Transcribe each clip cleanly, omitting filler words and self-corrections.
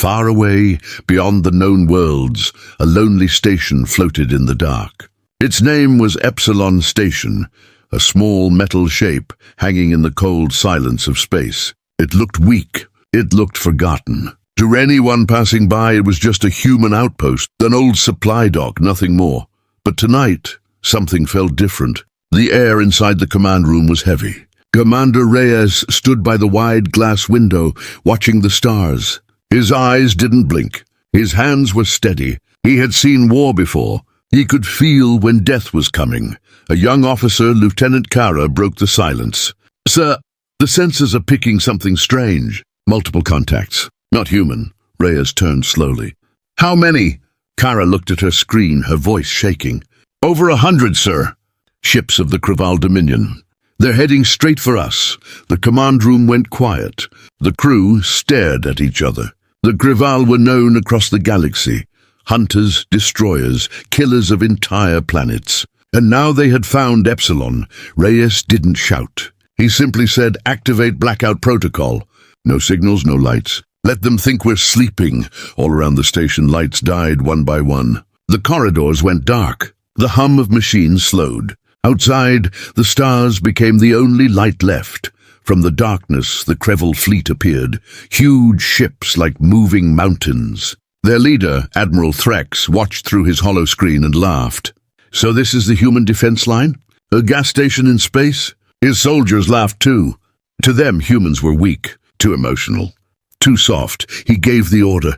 Far away, beyond the known worlds, a lonely station floated in the dark. Its name was Epsilon Station, a small metal shape hanging in the cold silence of space. It looked weak. It looked forgotten. To anyone passing by, it was just a human outpost, an old supply dock, nothing more. But tonight, something felt different. The air inside the command room was heavy. Commander Reyes stood by the wide glass window, watching the stars. His eyes didn't blink. His hands were steady. He had seen war before. He could feel when death was coming. A young officer, Lieutenant Kara, broke the silence. "Sir, the sensors are picking something strange." "Multiple contacts. Not human." Reyes turned slowly. "How many?" Kara looked at her screen, her voice shaking. "Over 100, sir. Ships of the Kreval Dominion. They're heading straight for us." The command room went quiet. The crew stared at each other. The Kreval were known across the galaxy. Hunters, destroyers, killers of entire planets. And now they had found Epsilon. Reyes didn't shout. He simply said, "Activate blackout protocol." No signals, no lights. "Let them think we're sleeping." All around the station, lights died one by one. The corridors went dark. The hum of machines slowed. Outside, the stars became the only light left. From the darkness, the Kreval fleet appeared, huge ships like moving mountains. Their leader, Admiral Threx, watched through his holoscreen and laughed. "So this is the human defense line? A gas station in space?" His soldiers laughed too. To them, humans were weak, too emotional, too soft. He gave the order,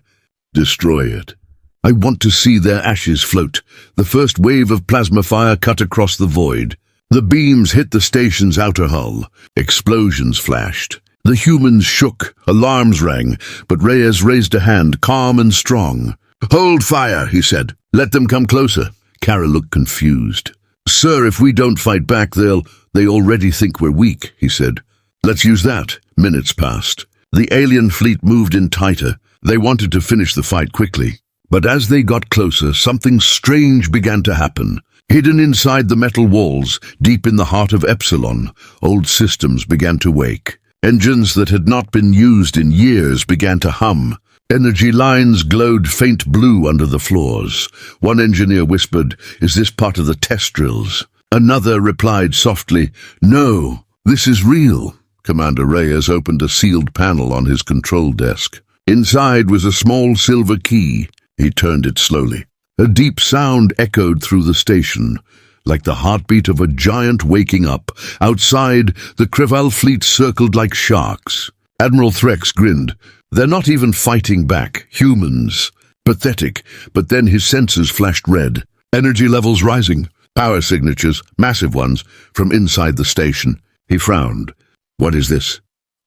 "Destroy it." "I want to see their ashes float." The first wave of plasma fire cut across the void. The beams hit the station's outer hull. Explosions flashed. The humans shook, alarms rang, but Reyes raised a hand, calm and strong. "Hold fire," he said. "Let them come closer." Kara looked confused. "Sir, if we don't fight back, they already think we're weak," he said. "Let's use that." Minutes passed. The alien fleet moved in tighter. They wanted to finish the fight quickly. But as they got closer, something strange began to happen. Hidden inside the metal walls, deep in the heart of Epsilon, old systems began to wake. Engines that had not been used in years began to hum. Energy lines glowed faint blue under the floors. One engineer whispered, "Is this part of the test drills?" Another replied softly, "No, this is real." Commander Reyes opened a sealed panel on his control desk. Inside was a small silver key. He turned it slowly. A deep sound echoed through the station, like the heartbeat of a giant waking up. Outside, the Kreval fleet circled like sharks. Admiral Threx grinned. "They're not even fighting back. Humans." Pathetic, but then his sensors flashed red. Energy levels rising. Power signatures, massive ones, from inside the station. He frowned. "What is this?"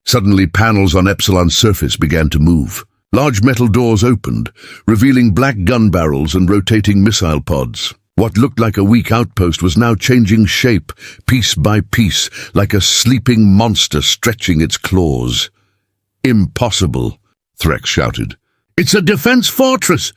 Suddenly, panels on Epsilon's surface began to move. Large metal doors opened, revealing black gun barrels and rotating missile pods. What looked like a weak outpost was now changing shape, piece by piece, like a sleeping monster stretching its claws. "Impossible," Threx shouted. "It's a defense fortress!"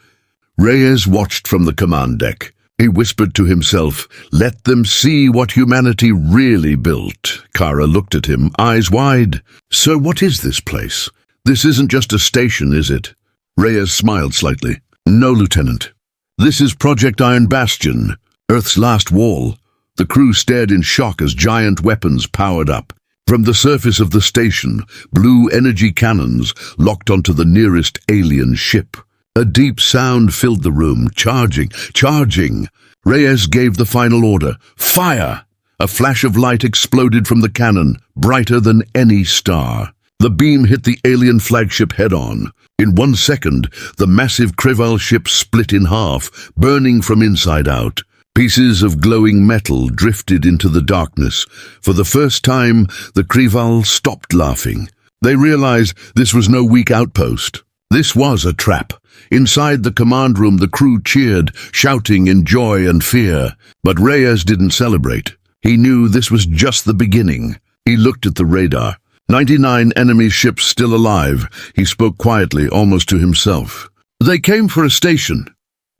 Reyes watched from the command deck. He whispered to himself, "Let them see what humanity really built." Kara looked at him, eyes wide. "Sir, what is this place? This isn't just a station, is it?" Reyes smiled slightly. "No, Lieutenant. This is Project Iron Bastion, Earth's last wall." The crew stared in shock as giant weapons powered up. From the surface of the station, blue energy cannons locked onto the nearest alien ship. A deep sound filled the room. Charging, charging. Reyes gave the final order. "Fire!" A flash of light exploded from the cannon, brighter than any star. The beam hit the alien flagship head-on. In 1 second, the massive Kreval ship split in half, burning from inside out. Pieces of glowing metal drifted into the darkness. For the first time, the Kreval stopped laughing. They realized this was no weak outpost. This was a trap. Inside the command room, the crew cheered, shouting in joy and fear. But Reyes didn't celebrate. He knew this was just the beginning. He looked at the radar. 99 enemy ships still alive. He spoke quietly, almost to himself. They came for a station,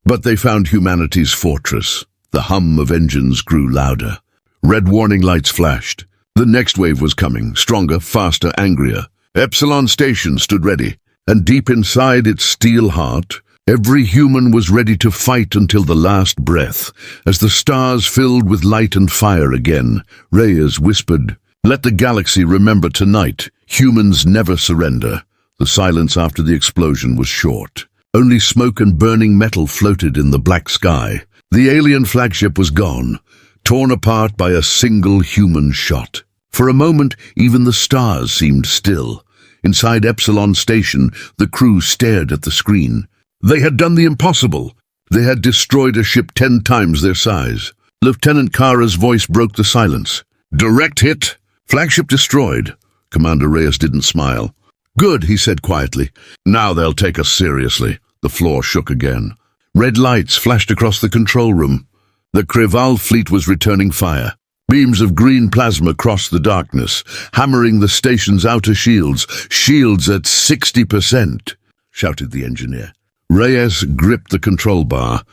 but they found humanity's fortress. The hum of engines grew louder. Red warning lights flashed. The next wave was coming, stronger, faster, angrier. Epsilon Station stood ready. and deep inside its steel heart, every human was ready to fight until the last breath. As the stars filled with light and fire again, Reyes whispered, "Let the galaxy remember tonight, humans never surrender." The silence after the explosion was short. Only smoke and burning metal floated in the black sky. The alien flagship was gone, torn apart by a single human shot. For a moment, even the stars seemed still. Inside Epsilon Station, the crew stared at the screen. They had done the impossible. They had destroyed a ship 10 times their size. Lieutenant Kara's voice broke the silence. "Direct hit. Flagship destroyed." Commander Reyes didn't smile. "Good," he said quietly. "Now they'll take us seriously." The floor shook again. Red lights flashed across the control room. The Kreval fleet was returning fire. Beams of green plasma crossed the darkness, hammering the station's outer shields. "Shields at 60%, shouted the engineer. Reyes gripped the control bar.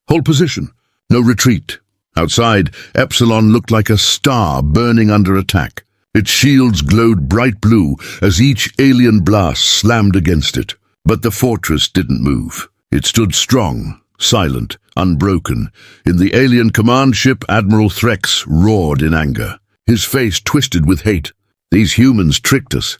"Hold position. No retreat." Outside, Epsilon looked like a star burning under attack. Its shields glowed bright blue as each alien blast slammed against it. But the fortress didn't move. It stood strong, silent, unbroken. In the alien command ship, Admiral Threx roared in anger. His face twisted with hate. "These humans tricked us,"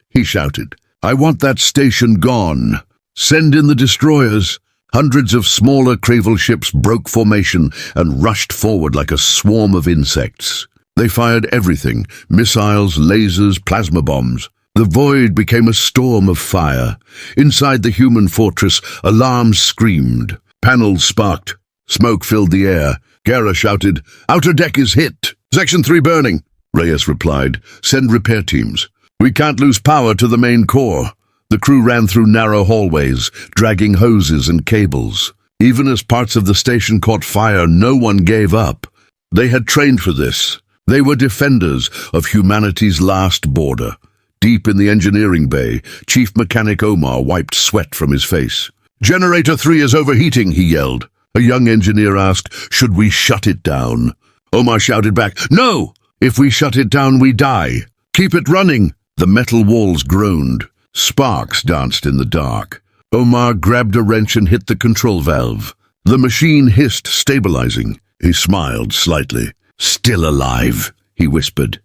he shouted. "I want that station gone. Send in the destroyers." Hundreds of smaller Kreval ships broke formation and rushed forward like a swarm of insects. They fired everything: missiles, lasers, plasma bombs. The void became a storm of fire. Inside the human fortress, alarms screamed. Panels sparked. Smoke filled the air. Kara shouted, "Outer deck is hit! Section 3 burning!" Reyes replied, "Send repair teams. We can't lose power to the main core." The crew ran through narrow hallways, dragging hoses and cables. Even as parts of the station caught fire, no one gave up. They had trained for this. They were defenders of humanity's last border. Deep in the engineering bay, Chief Mechanic Omar wiped sweat from his face. "Generator 3 is overheating," he yelled. A young engineer asked, "Should we shut it down?" Omar shouted back, "No! If we shut it down, we die. Keep it running." The metal walls groaned. Sparks danced in the dark. Omar grabbed a wrench and hit the control valve. The machine hissed, stabilizing. He smiled slightly. "Still alive," he whispered.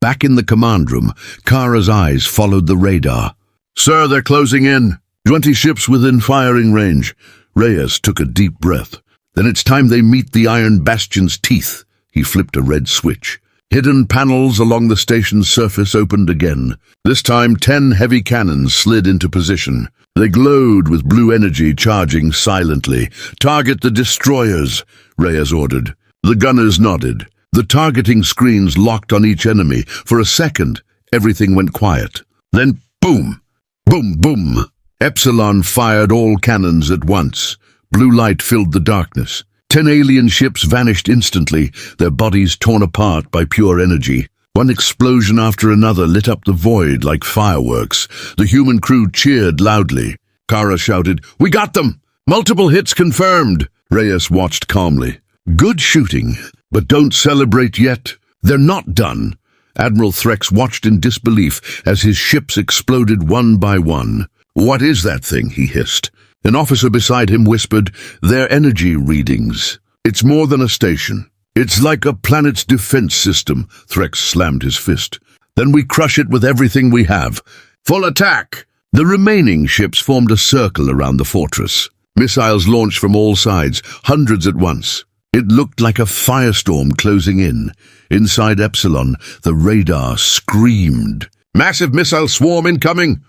Back in the command room, Kara's eyes followed the radar. "Sir, they're closing in. 20 ships within firing range." Reyes took a deep breath. "Then it's time they meet the Iron Bastion's teeth." He flipped a red switch. Hidden panels along the station's surface opened again. This time 10 heavy cannons slid into position. They glowed with blue energy, charging silently. "Target the destroyers," Reyes ordered. The gunners nodded. The targeting screens locked on each enemy. For a second, everything went quiet. Then boom! Boom, boom! Epsilon fired all cannons at once. Blue light filled the darkness. 10 alien ships vanished instantly, their bodies torn apart by pure energy. One explosion after another lit up the void like fireworks. The human crew cheered loudly. Kara shouted, "We got them! Multiple hits confirmed!" Reyes watched calmly. "Good shooting, but don't celebrate yet. They're not done." Admiral Threx watched in disbelief as his ships exploded one by one. "What is that thing?" he hissed. An officer beside him whispered, "Their energy readings. It's more than a station. It's like a planet's defense system." Threx slammed his fist. "Then we crush it with everything we have. Full attack!" The remaining ships formed a circle around the fortress. Missiles launched from all sides, hundreds at once. It looked like a firestorm closing in. Inside Epsilon, the radar screamed. "Massive missile swarm incoming!"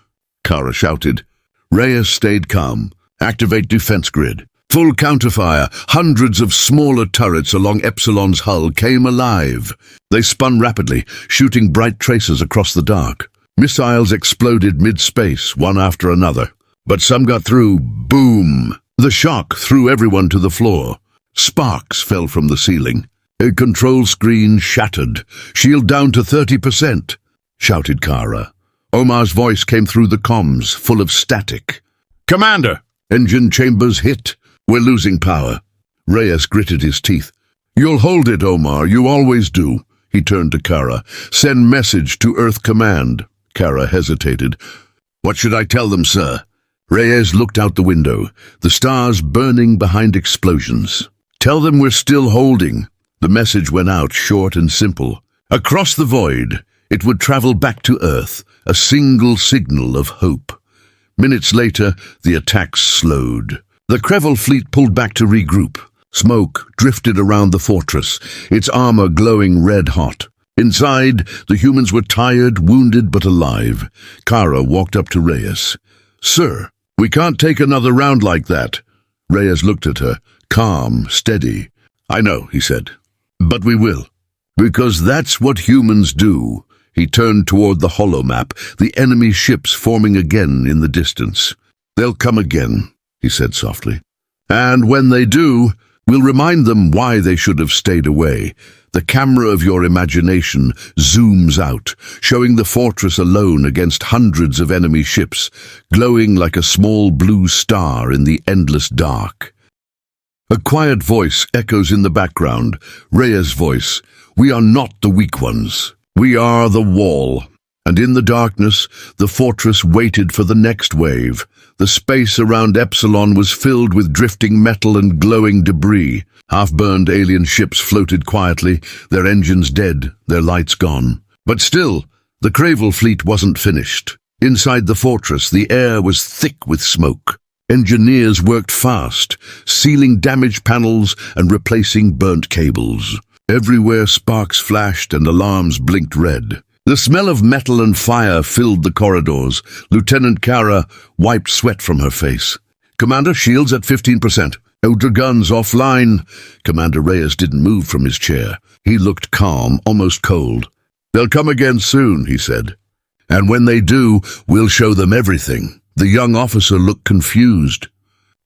Kara shouted. Reyes stayed calm. "Activate defense grid." Full counterfire, hundreds of smaller turrets along Epsilon's hull came alive. They spun rapidly, shooting bright tracers across the dark. Missiles exploded mid-space, one after another. But some got through. Boom! The shock threw everyone to the floor. Sparks fell from the ceiling. A control screen shattered. "Shield down to 30%, shouted Kara. Omar's voice came through the comms, full of static. "Commander!" "Engine chambers hit. We're losing power." Reyes gritted his teeth. "You'll hold it, Omar. You always do." He turned to Kara. "Send message to Earth Command." Kara hesitated. "What should I tell them, sir?" Reyes looked out the window, the stars burning behind explosions. "Tell them we're still holding." The message went out, short and simple. Across the void, it would travel back to Earth, a single signal of hope. Minutes later, the attacks slowed. The Kreval fleet pulled back to regroup. Smoke drifted around the fortress, its armor glowing red-hot. Inside, the humans were tired, wounded, but alive. Kara walked up to Reyes. "Sir, we can't take another round like that." Reyes looked at her, calm, steady. "I know," he said, "but we will. Because that's what humans do." He turned toward the holomap, the enemy ships forming again in the distance. "They'll come again," he said softly. "And when they do, we'll remind them why they should have stayed away." The camera of your imagination zooms out, showing the fortress alone against hundreds of enemy ships, glowing like a small blue star in the endless dark. A quiet voice echoes in the background, Reyes' voice. "We are not the weak ones. We are the wall." And in the darkness, the fortress waited for the next wave. The space around Epsilon was filled with drifting metal and glowing debris. Half-burned alien ships floated quietly, their engines dead, their lights gone. But still, the Kreval fleet wasn't finished. Inside the fortress, the air was thick with smoke. Engineers worked fast, sealing damaged panels and replacing burnt cables. Everywhere sparks flashed and alarms blinked red. The smell of metal and fire filled the corridors. Lieutenant Kara wiped sweat from her face. "Commander, shields at 15%. Outer guns offline." Commander Reyes didn't move from his chair. He looked calm, almost cold. "They'll come again soon," he said. "And when they do, we'll show them everything." The young officer looked confused.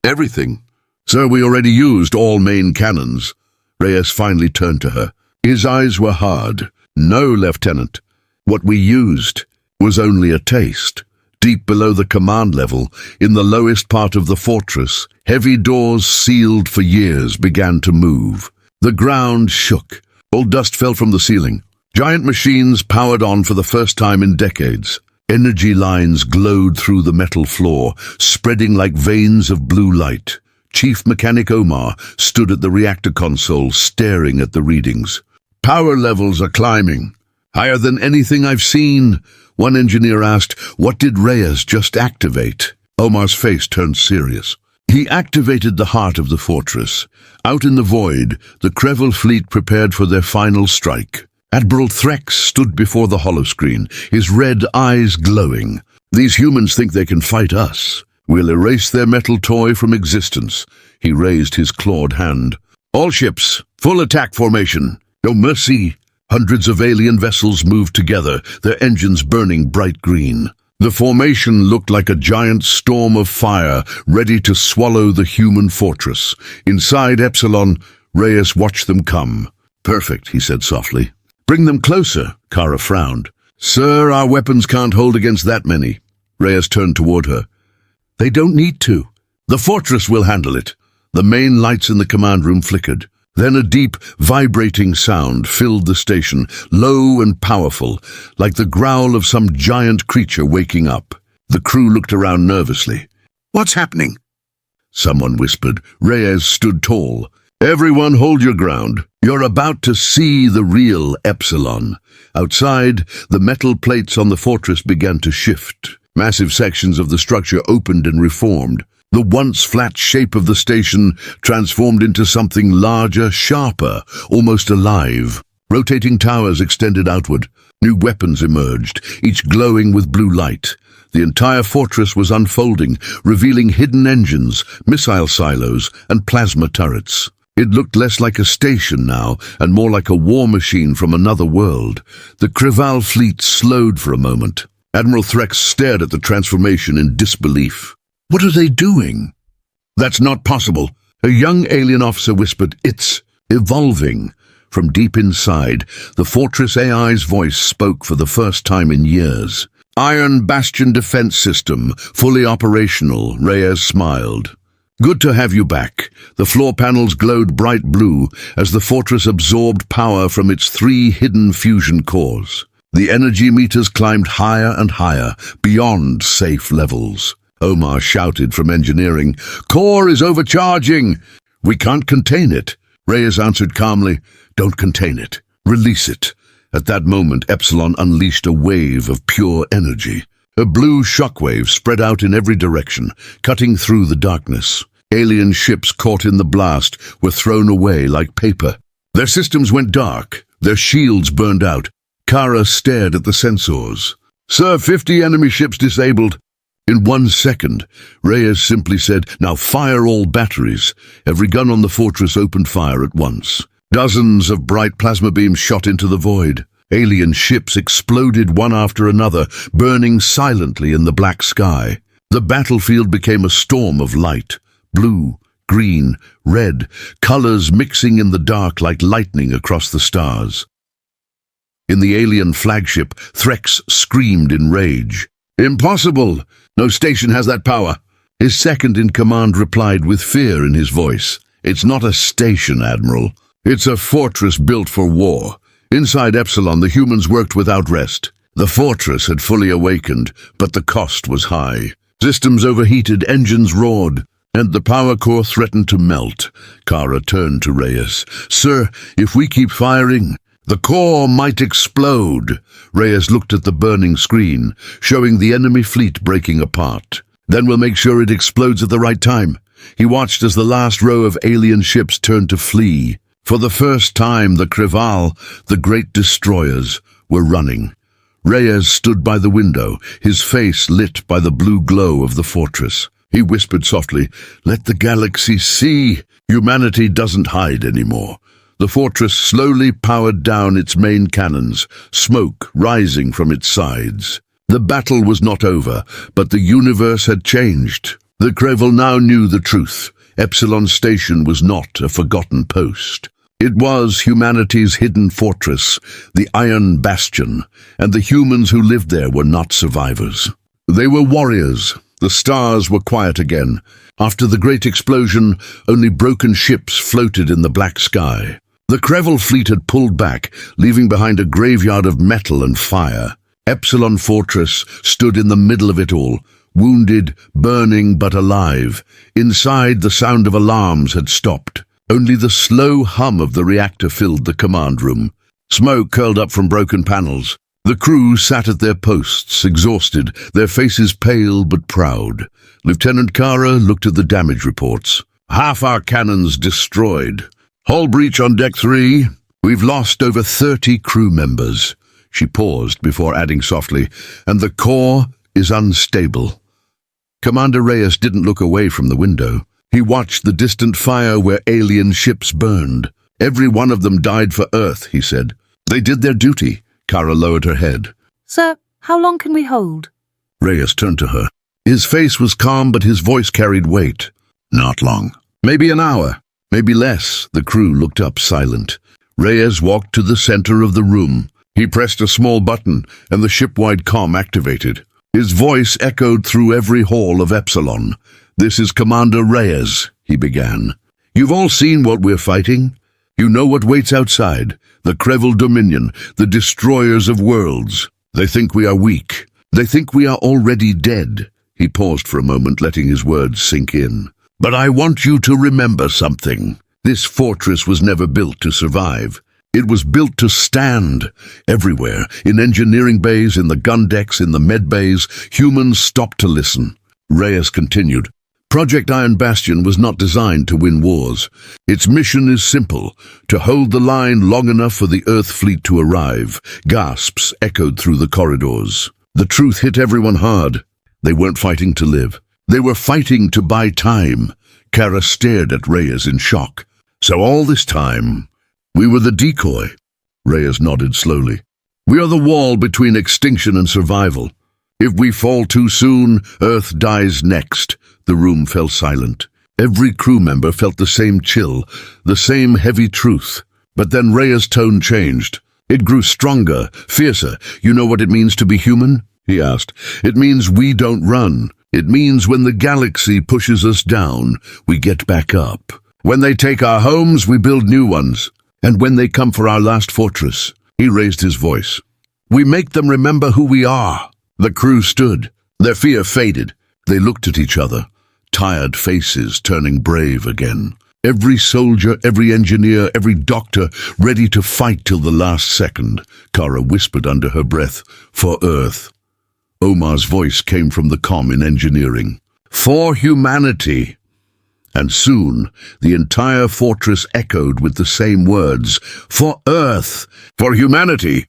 "Everything? Sir, we already used all main cannons." Reyes finally turned to her. His eyes were hard. "No, Lieutenant. What we used was only a taste." Deep below the command level, in the lowest part of the fortress, heavy doors sealed for years began to move. The ground shook. All dust fell from the ceiling. Giant machines powered on for the first time in decades. Energy lines glowed through the metal floor, spreading like veins of blue light. Chief Mechanic Omar stood at the reactor console, staring at the readings. "Power levels are climbing. Higher than anything I've seen." One engineer asked, "What did Reyes just activate?" Omar's face turned serious. "He activated the heart of the fortress. Out in the void, the Kreval fleet prepared for their final strike. Admiral Threx stood before the holoscreen, his red eyes glowing. These humans think they can fight us. We'll erase their metal toy from existence." He raised his clawed hand. "All ships, full attack formation. No mercy." Hundreds of alien vessels moved together, their engines burning bright green. The formation looked like a giant storm of fire, ready to swallow the human fortress. Inside Epsilon, Reyes watched them come. "Perfect," he said softly. "Bring them closer," Kara frowned. "Sir, our weapons can't hold against that many." Reyes turned toward her. "They don't need to. The fortress will handle it." The main lights in the command room flickered. Then a deep, vibrating sound filled the station, low and powerful, like the growl of some giant creature waking up. The crew looked around nervously. "What's happening?" Someone whispered. Reyes stood tall. "Everyone hold your ground. You're about to see the real Epsilon." Outside, the metal plates on the fortress began to shift. Massive sections of the structure opened and reformed. The once flat shape of the station transformed into something larger, sharper, almost alive. Rotating towers extended outward. New weapons emerged, each glowing with blue light. The entire fortress was unfolding, revealing hidden engines, missile silos, and plasma turrets. It looked less like a station now, and more like a war machine from another world. The Kreval fleet slowed for a moment. Admiral Threx stared at the transformation in disbelief. "What are they doing?" "That's not possible." A young alien officer whispered, "It's evolving." From deep inside, the Fortress AI's voice spoke for the first time in years. "Iron Bastion defense system, fully operational," Reyes smiled. "Good to have you back." The floor panels glowed bright blue as the fortress absorbed power from its 3 hidden fusion cores. The energy meters climbed higher and higher, beyond safe levels. Omar shouted from engineering. "Core is overcharging! We can't contain it." Reyes answered calmly. "Don't contain it. Release it." At that moment, Epsilon unleashed a wave of pure energy. A blue shockwave spread out in every direction, cutting through the darkness. Alien ships caught in the blast were thrown away like paper. Their systems went dark. Their shields burned out. Kara stared at the sensors. "Sir, 50 enemy ships disabled." In 1 second, Reyes simply said, "Now fire all batteries." Every gun on the fortress opened fire at once. Dozens of bright plasma beams shot into the void. Alien ships exploded one after another, burning silently in the black sky. The battlefield became a storm of light. Blue, green, red, colors mixing in the dark like lightning across the stars. In the alien flagship, Threx screamed in rage. "Impossible! No station has that power." His second-in-command replied with fear in his voice. "It's not a station, Admiral. It's a fortress built for war." Inside Epsilon, the humans worked without rest. The fortress had fully awakened, but the cost was high. Systems overheated, engines roared, and the power core threatened to melt. Kara turned to Reyes. "Sir, if we keep firing, the core might explode." Reyes looked at the burning screen, showing the enemy fleet breaking apart. "Then we'll make sure it explodes at the right time." He watched as the last row of alien ships turned to flee. For the first time, the Kreval, the great destroyers, were running. Reyes stood by the window, his face lit by the blue glow of the fortress. He whispered softly, "Let the galaxy see. Humanity doesn't hide anymore." The fortress slowly powered down its main cannons, smoke rising from its sides. The battle was not over, but the universe had changed. The Kreval now knew the truth. Epsilon Station was not a forgotten post. It was humanity's hidden fortress, the Iron Bastion, and the humans who lived there were not survivors. They were warriors. The stars were quiet again. After the great explosion, only broken ships floated in the black sky. The Kreval fleet had pulled back, leaving behind a graveyard of metal and fire. Epsilon Fortress stood in the middle of it all, wounded, burning but alive. Inside, the sound of alarms had stopped. Only the slow hum of the reactor filled the command room. Smoke curled up from broken panels. The crew sat at their posts, exhausted, their faces pale but proud. Lieutenant Kara looked at the damage reports. "Half our cannons destroyed. Hull breach on Deck 3. We've lost over 30 crew members." She paused before adding softly, "And the core is unstable." Commander Reyes didn't look away from the window. He watched the distant fire where alien ships burned. "Every one of them died for Earth," he said. "They did their duty." Kara lowered her head. "Sir, how long can we hold?" Reyes turned to her. His face was calm, but his voice carried weight. "Not long. Maybe an hour. Maybe less." The crew looked up, silent. Reyes walked to the center of the room. He pressed a small button, and the ship-wide comm activated. His voice echoed through every hall of Epsilon. "This is Commander Reyes," he began. "You've all seen what we're fighting. You know what waits outside. The Kreval Dominion, the destroyers of worlds. They think we are weak. They think we are already dead." He paused for a moment, letting his words sink in. "But I want you to remember something. This fortress was never built to survive. It was built to stand. Everywhere, in engineering bays, in the gun decks, in the med bays, humans stopped to listen." Reyes continued. "Project Iron Bastion was not designed to win wars. Its mission is simple, to hold the line long enough for the Earth fleet to arrive." Gasps echoed through the corridors. The truth hit everyone hard. They weren't fighting to live. They were fighting to buy time. Kara stared at Reyes in shock. "So all this time, we were the decoy?" Reyes nodded slowly. "We are the wall between extinction and survival. If we fall too soon, Earth dies next." The room fell silent. Every crew member felt the same chill, the same heavy truth. But then Reyes' tone changed. It grew stronger, fiercer. "You know what it means to be human?" he asked. "It means we don't run. It means when the galaxy pushes us down, we get back up. When they take our homes, we build new ones. And when they come for our last fortress," he raised his voice, "we make them remember who we are." The crew stood. Their fear faded. They looked at each other, tired faces turning brave again. Every soldier, every engineer, every doctor ready to fight till the last second. Kara whispered under her breath, "For Earth." Omar's voice came from the comm in engineering. "For humanity." And soon, the entire fortress echoed with the same words. "For Earth, for humanity,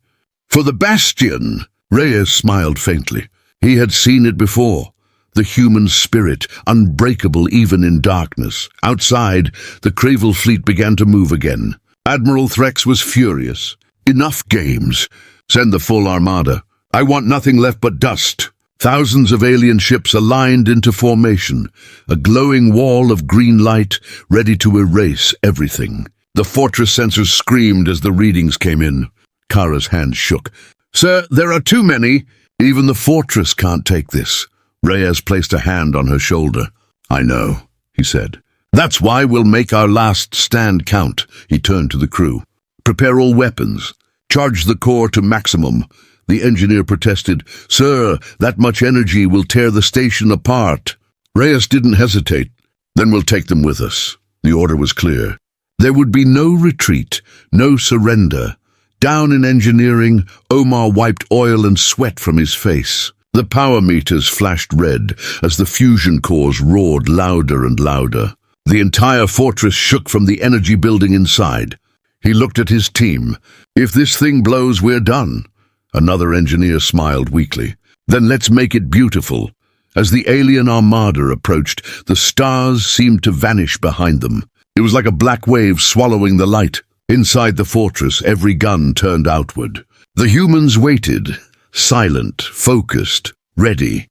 for the Bastion." Reyes smiled faintly. He had seen it before. The human spirit, unbreakable even in darkness. Outside, the Kreval fleet began to move again. Admiral Threx was furious. "Enough games. Send the full armada. I want nothing left but dust." Thousands of alien ships aligned into formation, a glowing wall of green light ready to erase everything. The fortress sensors screamed as the readings came in. Kara's hand shook. "Sir, there are too many. Even the fortress can't take this." Reyes placed a hand on her shoulder. "I know," he said. "That's why we'll make our last stand count." He turned to the crew. "Prepare all weapons. Charge the core to maximum." The engineer protested. "Sir, that much energy will tear the station apart." Reyes didn't hesitate. "Then we'll take them with us." The order was clear. There would be no retreat, no surrender. Down in engineering, Omar wiped oil and sweat from his face. The power meters flashed red as the fusion cores roared louder and louder. The entire fortress shook from the energy building inside. He looked at his team. "If this thing blows, we're done." Another engineer smiled weakly. "Then let's make it beautiful." As the alien armada approached, the stars seemed to vanish behind them. It was like a black wave swallowing the light. Inside the fortress, every gun turned outward. The humans waited, silent, focused, ready.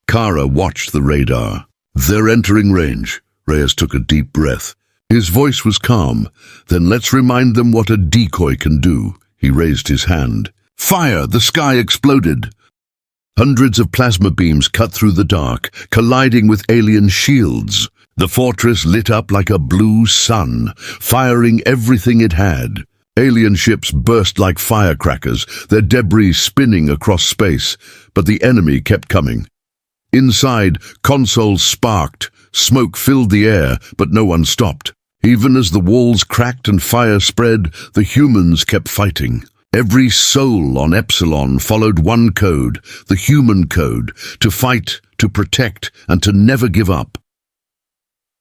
Kara watched the radar. "They're entering range." Reyes took a deep breath. His voice was calm. "Then let's remind them what a decoy can do." He raised his hand. Fire! The sky exploded. Hundreds of plasma beams cut through the dark, colliding with alien shields. The fortress lit up like a blue sun, firing everything it had. Alien ships burst like firecrackers, their debris spinning across space, but the enemy kept coming. Inside, consoles sparked, smoke filled the air, but no one stopped. Even as the walls cracked and fire spread, the humans kept fighting. Every soul on Epsilon followed one code, the human code, to fight, to protect, and to never give up.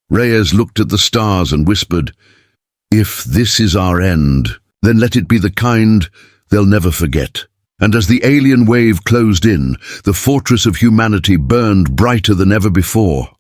Reyes looked at the stars and whispered, "If this is our end, then let it be the kind they'll never forget." And as the alien wave closed in, the fortress of humanity burned brighter than ever before.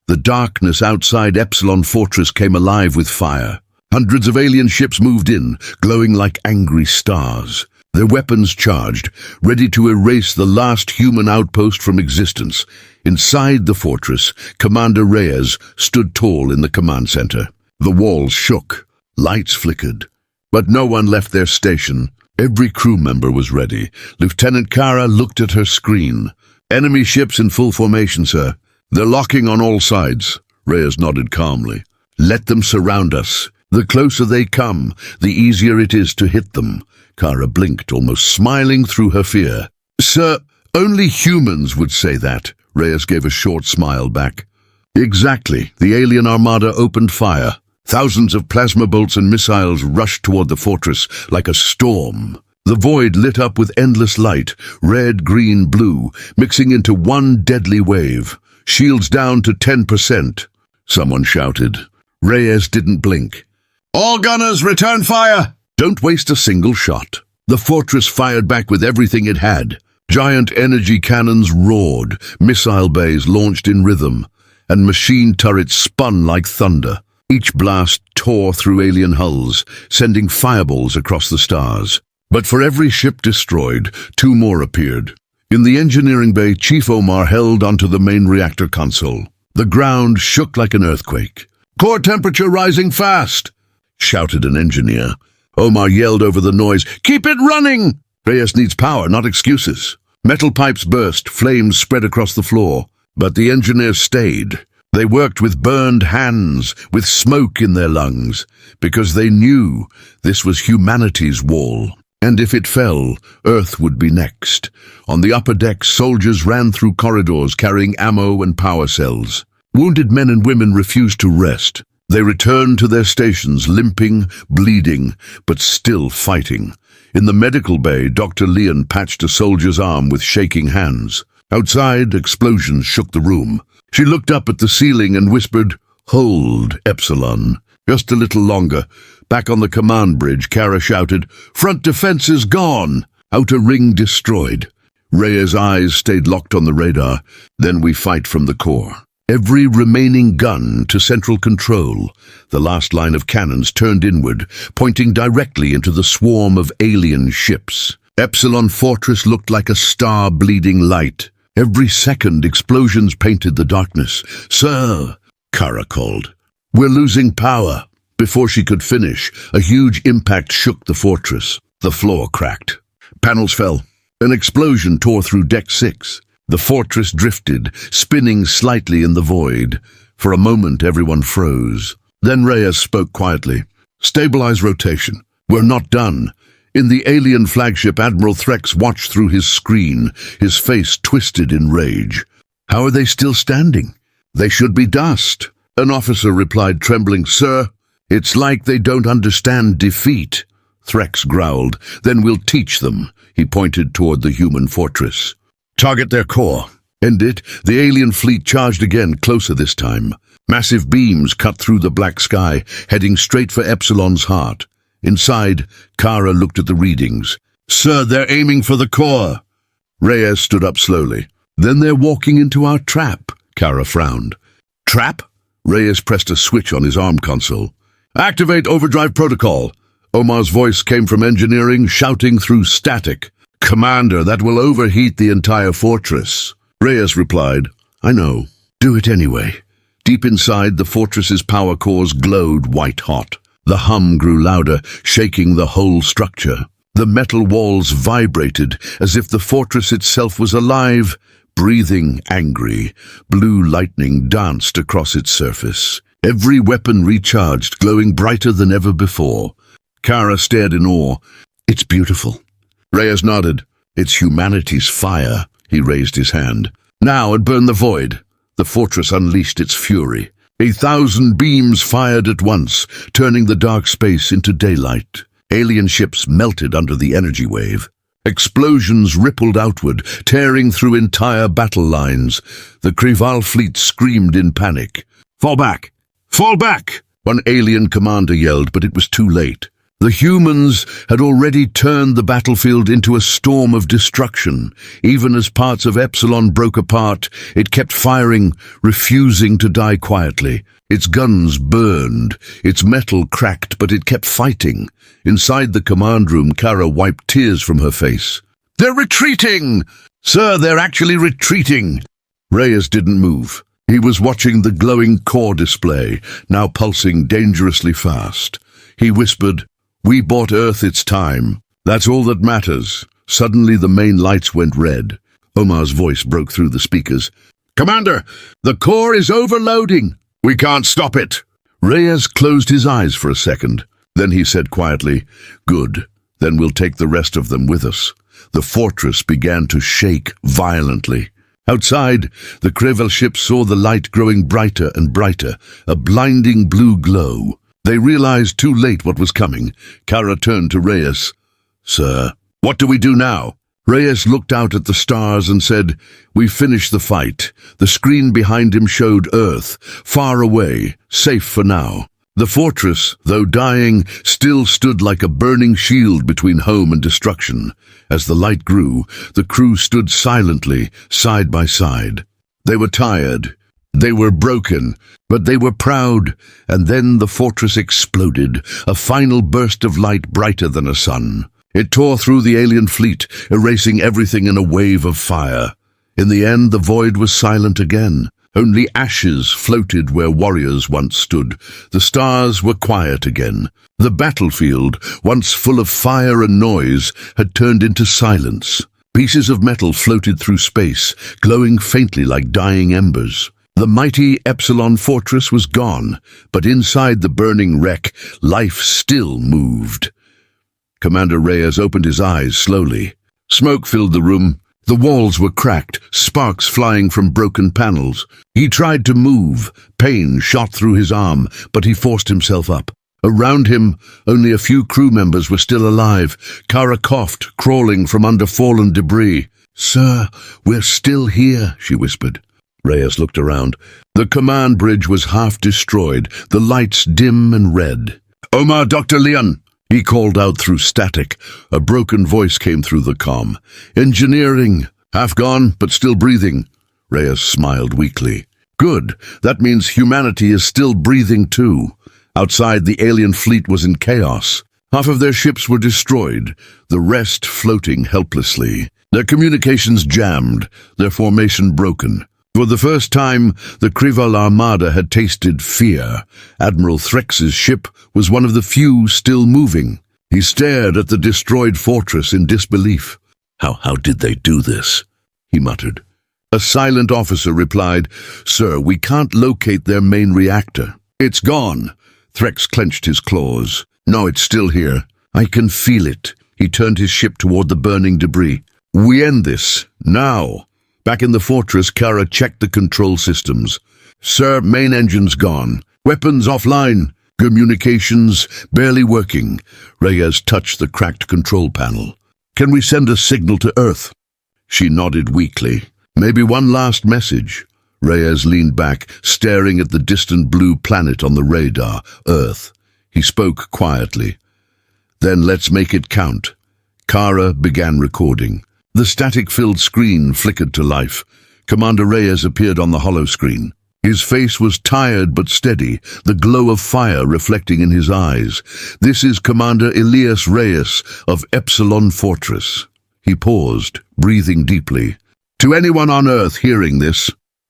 The darkness outside Epsilon Fortress came alive with fire. Hundreds of alien ships moved in, glowing like angry stars. Their weapons charged, ready to erase the last human outpost from existence. Inside the fortress, Commander Reyes stood tall in the command center. The walls shook, lights flickered, but no one left their station. Every crew member was ready. Lieutenant Kara looked at her screen. "Enemy ships in full formation, sir. They're locking on all sides." Reyes nodded calmly. "Let them surround us. The closer they come, the easier it is to hit them." Kara blinked, almost smiling through her fear. "Sir, only humans would say that." Reyes gave a short smile back. "Exactly." The alien armada opened fire. Thousands of plasma bolts and missiles rushed toward the fortress like a storm. The void lit up with endless light, red, green, blue, mixing into one deadly wave. "Shields down to 10%. Someone shouted. Reyes didn't blink. "All gunners, return fire!" "Don't waste a single shot." The fortress fired back with everything it had. Giant energy cannons roared, missile bays launched in rhythm, and machine turrets spun like thunder. Each blast tore through alien hulls, sending fireballs across the stars. But for every ship destroyed, two more appeared. In the engineering bay, Chief Omar held onto the main reactor console. The ground shook like an earthquake. "Core temperature rising fast," shouted an engineer. Omar yelled over the noise, "Keep it running!" Reyes needs power, not excuses. Metal pipes burst, flames spread across the floor. But the engineers stayed. They worked with burned hands, with smoke in their lungs, because they knew this was humanity's wall. And if it fell, Earth would be next. On the upper decks, soldiers ran through corridors carrying ammo and power cells. Wounded men and women refused to rest. They returned to their stations, limping, bleeding, but still fighting. In the medical bay, Dr. Leon patched a soldier's arm with shaking hands. Outside, explosions shook the room. She looked up at the ceiling and whispered, "Hold, Epsilon. Just a little longer." Back on the command bridge, Kara shouted, "Front defense is gone! Outer ring destroyed." Reyes' eyes stayed locked on the radar. "Then we fight from the core. Every remaining gun to central control." The last line of cannons turned inward, pointing directly into the swarm of alien ships. Epsilon Fortress looked like a star-bleeding light. Every second, explosions painted the darkness. "Sir," Kara called, "we're losing power." Before she could finish, a huge impact shook the fortress. The floor cracked. Panels fell. An explosion tore through Deck 6. The fortress drifted, spinning slightly in the void. For a moment, everyone froze. Then Reyes spoke quietly. "Stabilize rotation. We're not done." In the alien flagship, Admiral Threx watched through his screen, his face twisted in rage. "How are they still standing? They should be dust." An officer replied, trembling, "Sir, it's like they don't understand defeat." Threx growled, "Then we'll teach them." He pointed toward the human fortress. "Target their core." And the alien fleet charged again, closer this time. Massive beams cut through the black sky, heading straight for Epsilon's heart. Inside, Kara looked at the readings. "Sir, they're aiming for the core." Reyes stood up slowly. "Then they're walking into our trap." Kara frowned. "Trap?" Reyes pressed a switch on his arm console. "Activate overdrive protocol." Omar's voice came from engineering, shouting through static. "Commander, that will overheat the entire fortress." Reyes replied, "I know. Do it anyway." Deep inside, the fortress's power cores glowed white-hot. The hum grew louder, shaking the whole structure. The metal walls vibrated as if the fortress itself was alive, breathing angry. Blue lightning danced across its surface. Every weapon recharged, glowing brighter than ever before. Kara stared in awe. "It's beautiful." Reyes nodded. "It's humanity's fire." He raised his hand. "Now and burn the void." The fortress unleashed its fury. 1,000 beams fired at once, turning the dark space into daylight. Alien ships melted under the energy wave. Explosions rippled outward, tearing through entire battle lines. The Kreval fleet screamed in panic. "Fall back! Fall back!" one alien commander yelled, but it was too late. The humans had already turned the battlefield into a storm of destruction. Even as parts of Epsilon broke apart, it kept firing, refusing to die quietly. Its guns burned, its metal cracked, but it kept fighting. Inside the command room, Kara wiped tears from her face. "They're retreating! Sir, they're actually retreating!" Reyes didn't move. He was watching the glowing core display, now pulsing dangerously fast. He whispered, "We bought Earth its time. That's all that matters." Suddenly the main lights went red. Omar's voice broke through the speakers. "Commander, the core is overloading. We can't stop it." Reyes closed his eyes for a second. Then he said quietly, "Good. Then we'll take the rest of them with us." The fortress began to shake violently. Outside, the Kreval ship saw the light growing brighter and brighter, a blinding blue glow. They realized too late what was coming. Kara turned to Reyes. "Sir, what do we do now?" Reyes looked out at the stars and said, "We finished the fight." The screen behind him showed Earth, far away, safe for now. The fortress, though dying, still stood like a burning shield between home and destruction. As the light grew, the crew stood silently, side by side. They were tired. They were broken, but they were proud, and then the fortress exploded, a final burst of light brighter than a sun. It tore through the alien fleet, erasing everything in a wave of fire. In the end, the void was silent again. Only ashes floated where warriors once stood. The stars were quiet again. The battlefield, once full of fire and noise, had turned into silence. Pieces of metal floated through space, glowing faintly like dying embers. The mighty Epsilon Fortress was gone, but inside the burning wreck, life still moved. Commander Reyes opened his eyes slowly. Smoke filled the room. The walls were cracked, sparks flying from broken panels. He tried to move. Pain shot through his arm, but he forced himself up. Around him, only a few crew members were still alive. Kara coughed, crawling from under fallen debris. "Sir, we're still here," she whispered. Reyes looked around. The command bridge was half destroyed, the lights dim and red. "Omar, Dr. Leon," he called out through static. A broken voice came through the comm. "Engineering, half gone, but still breathing." Reyes smiled weakly. "Good, that means humanity is still breathing too." Outside, the alien fleet was in chaos. Half of their ships were destroyed, the rest floating helplessly. Their communications jammed, their formation broken. For the first time, the Kreval armada had tasted fear. Admiral Threx's ship was one of the few still moving. He stared at the destroyed fortress in disbelief. How did they do this?" he muttered. A silent officer replied, "Sir, we can't locate their main reactor." "It's gone." Threx clenched his claws. "No, it's still here. I can feel it." He turned his ship toward the burning debris. "We end this, now." Back in the fortress, Kara checked the control systems. "Sir, main engines gone. Weapons offline. Communications barely working." Reyes touched the cracked control panel. "Can we send a signal to Earth?" She nodded weakly. "Maybe one last message." Reyes leaned back, staring at the distant blue planet on the radar, Earth. He spoke quietly. "Then let's make it count." Kara began recording. The static-filled screen flickered to life. Commander Reyes appeared on the hollow screen. His face was tired but steady, the glow of fire reflecting in his eyes. "This is Commander Elias Reyes of Epsilon Fortress." He paused, breathing deeply. "To anyone on Earth hearing this,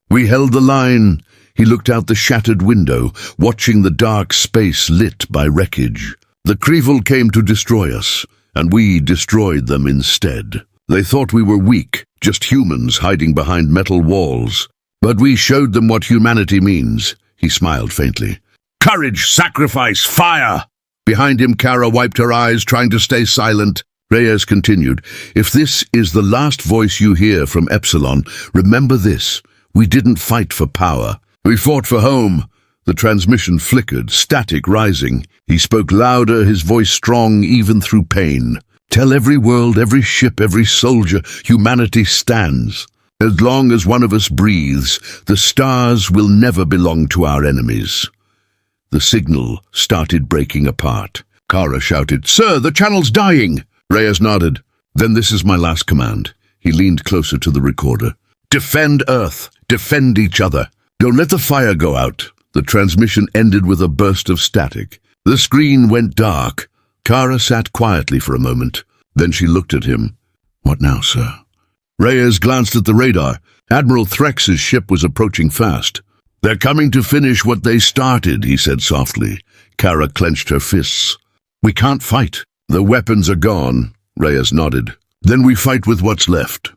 we held the line." He looked out the shattered window, watching the dark space lit by wreckage. "The Kreval came to destroy us, and we destroyed them instead. They thought we were weak, just humans hiding behind metal walls. But we showed them what humanity means." He smiled faintly. "Courage, sacrifice, fire!" Behind him, Kara wiped her eyes, trying to stay silent. Reyes continued, "If this is the last voice you hear from Epsilon, remember this. We didn't fight for power. We fought for home." The transmission flickered, static rising. He spoke louder, his voice strong even through pain. "Tell every world, every ship, every soldier, humanity stands. As long as one of us breathes, the stars will never belong to our enemies." The signal started breaking apart. Kara shouted, "Sir, the channel's dying!" Reyes nodded. "Then this is my last command." He leaned closer to the recorder. "Defend Earth. Defend each other. Don't let the fire go out." The transmission ended with a burst of static. The screen went dark. Kara sat quietly for a moment. Then she looked at him. "What now, sir?" Reyes glanced at the radar. Admiral Threx's ship was approaching fast. "They're coming to finish what they started," he said softly. Kara clenched her fists. "We can't fight." "The weapons are gone," Reyes nodded. "Then we fight with what's left."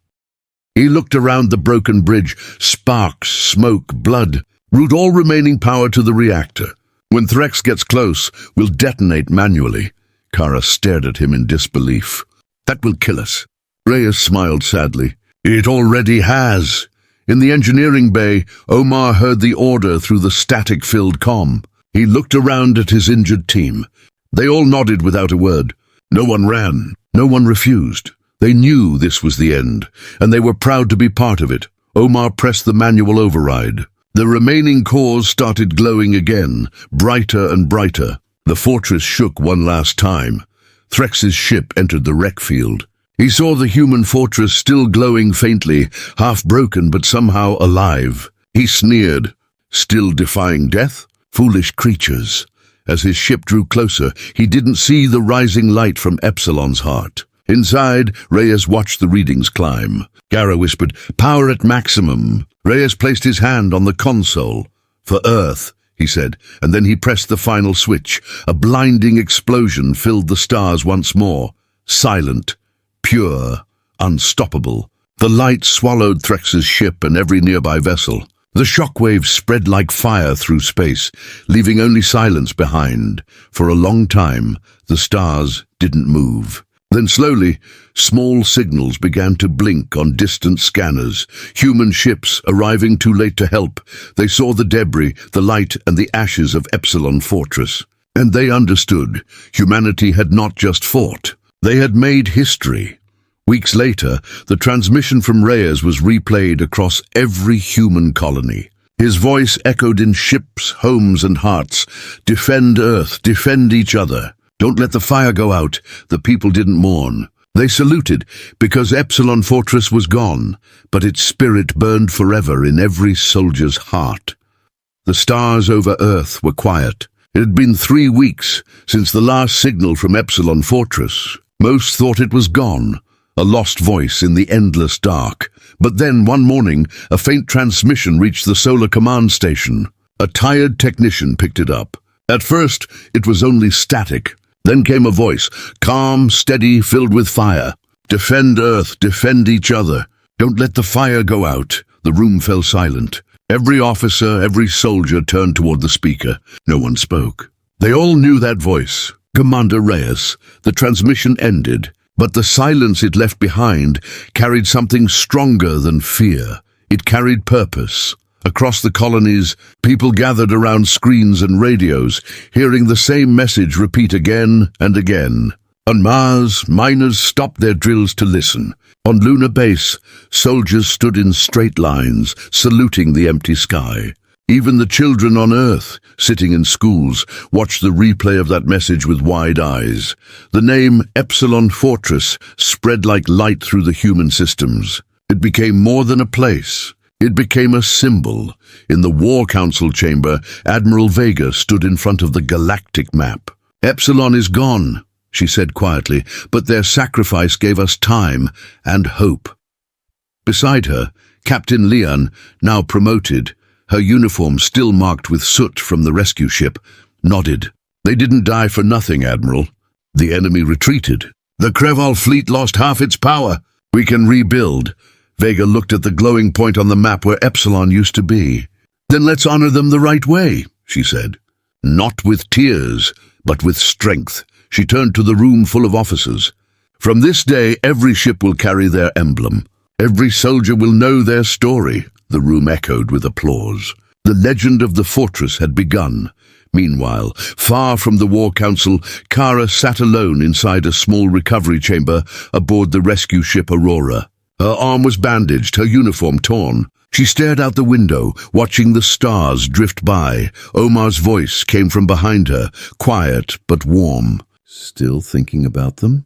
He looked around the broken bridge. Sparks, smoke, blood. "Route all remaining power to the reactor. When Threx gets close, we'll detonate manually." Kara stared at him in disbelief. "That will kill us." Reyes smiled sadly. "It already has." In the engineering bay, Omar heard the order through the static-filled comm. He looked around at his injured team. They all nodded without a word. No one ran. No one refused. They knew this was the end, and they were proud to be part of it. Omar pressed the manual override. The remaining cores started glowing again, brighter and brighter. The fortress shook one last time. Threx's ship entered the wreck field. He saw the human fortress still glowing faintly, half broken but somehow alive. He sneered. Still defying death? Foolish creatures. As his ship drew closer, he didn't see the rising light from Epsilon's heart. Inside, Reyes watched the readings climb. Kara whispered, "Power at maximum." Reyes placed his hand on the console. "For Earth," he said, and then he pressed the final switch. A blinding explosion filled the stars once more. Silent, pure, unstoppable. The light swallowed Threx's ship and every nearby vessel. The shockwaves spread like fire through space, leaving only silence behind. For a long time, the stars didn't move. Then slowly, small signals began to blink on distant scanners. Human ships arriving too late to help. They saw the debris, the light, and the ashes of Epsilon Fortress. And they understood. Humanity had not just fought. They had made history. Weeks later, the transmission from Reyes was replayed across every human colony. His voice echoed in ships, homes, and hearts. Defend Earth, defend each other. Don't let the fire go out. The people didn't mourn. They saluted because Epsilon Fortress was gone, but its spirit burned forever in every soldier's heart. The stars over Earth were quiet. It had been 3 weeks since the last signal from Epsilon Fortress. Most thought it was gone, a lost voice in the endless dark. But then, one morning, a faint transmission reached the solar command station. A tired technician picked it up. At first, it was only static. Then came a voice, calm, steady, filled with fire. Defend Earth, defend each other. Don't let the fire go out. The room fell silent. Every officer, every soldier turned toward the speaker. No one spoke. They all knew that voice. Commander Reyes. The transmission ended, but the silence it left behind carried something stronger than fear. It carried purpose. Across the colonies, people gathered around screens and radios, hearing the same message repeat again and again. On Mars, miners stopped their drills to listen. On Lunar Base, soldiers stood in straight lines, saluting the empty sky. Even the children on Earth, sitting in schools, watched the replay of that message with wide eyes. The name Epsilon Fortress spread like light through the human systems. It became more than a place. It became a symbol. In the War Council chamber, Admiral Vega stood in front of the galactic map. Epsilon is gone, she said quietly, but their sacrifice gave us time and hope. Beside her, Captain Leon, now promoted, her uniform still marked with soot from the rescue ship, nodded. They didn't die for nothing, Admiral. The enemy retreated. The Kreval fleet lost half its power. We can rebuild. Vega looked at the glowing point on the map where Epsilon used to be. Then let's honor them the right way, she said. Not with tears, but with strength. She turned to the room full of officers. From this day, every ship will carry their emblem. Every soldier will know their story. The room echoed with applause. The legend of the fortress had begun. Meanwhile, far from the War Council, Kara sat alone inside a small recovery chamber aboard the rescue ship Aurora. Her arm was bandaged, her uniform torn. She stared out the window, watching the stars drift by. Omar's voice came from behind her, quiet but warm. Still thinking about them?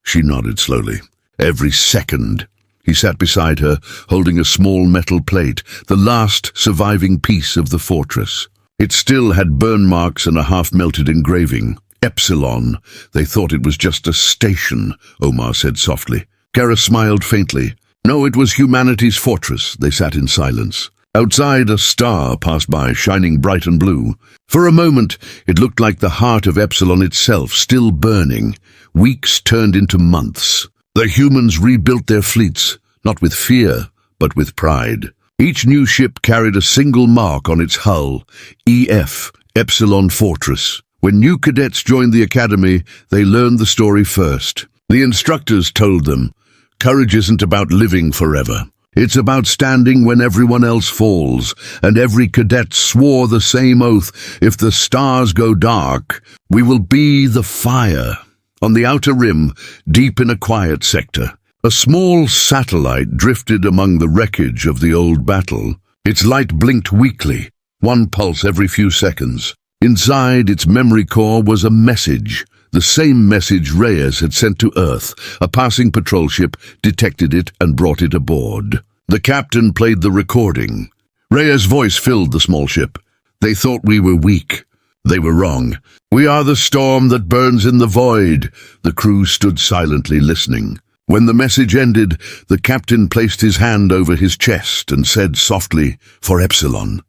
She nodded slowly. Every second. He sat beside her, holding a small metal plate, the last surviving piece of the fortress. It still had burn marks and a half-melted engraving. Epsilon. They thought it was just a station, Omar said softly. Kara smiled faintly. No, it was humanity's fortress. They sat in silence. Outside, a star passed by, shining bright and blue. For a moment, it looked like the heart of Epsilon itself, still burning. Weeks turned into months. The humans rebuilt their fleets, not with fear, but with pride. Each new ship carried a single mark on its hull, EF, Epsilon Fortress. When new cadets joined the academy, they learned the story first. The instructors told them, courage isn't about living forever. It's about standing when everyone else falls, and every cadet swore the same oath, if the stars go dark, we will be the fire. On the outer rim, deep in a quiet sector, a small satellite drifted among the wreckage of the old battle. Its light blinked weakly, one pulse every few seconds. Inside its memory core was a message. The same message Reyes had sent to Earth. A passing patrol ship detected it and brought it aboard. The captain played the recording. Reyes' voice filled the small ship. They thought we were weak. They were wrong. We are the storm that burns in the void. The crew stood silently listening. When the message ended, the captain placed his hand over his chest and said softly, "For Epsilon."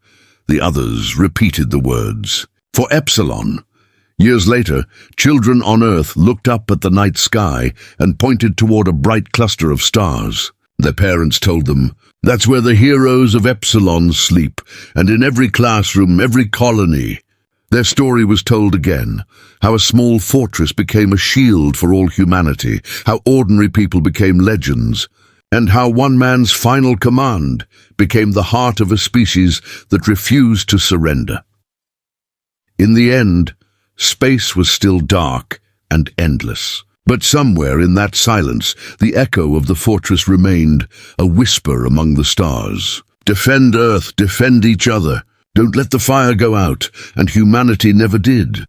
The others repeated the words, "For Epsilon." Years later, children on Earth looked up at the night sky and pointed toward a bright cluster of stars. Their parents told them, "That's where the heroes of Epsilon sleep, and in every classroom, every colony." Their story was told again, how a small fortress became a shield for all humanity, how ordinary people became legends, and how one man's final command became the heart of a species that refused to surrender. In the end, space was still dark and endless. But somewhere in that silence, the echo of the fortress remained, a whisper among the stars. Defend Earth, defend each other. Don't let the fire go out, and humanity never did.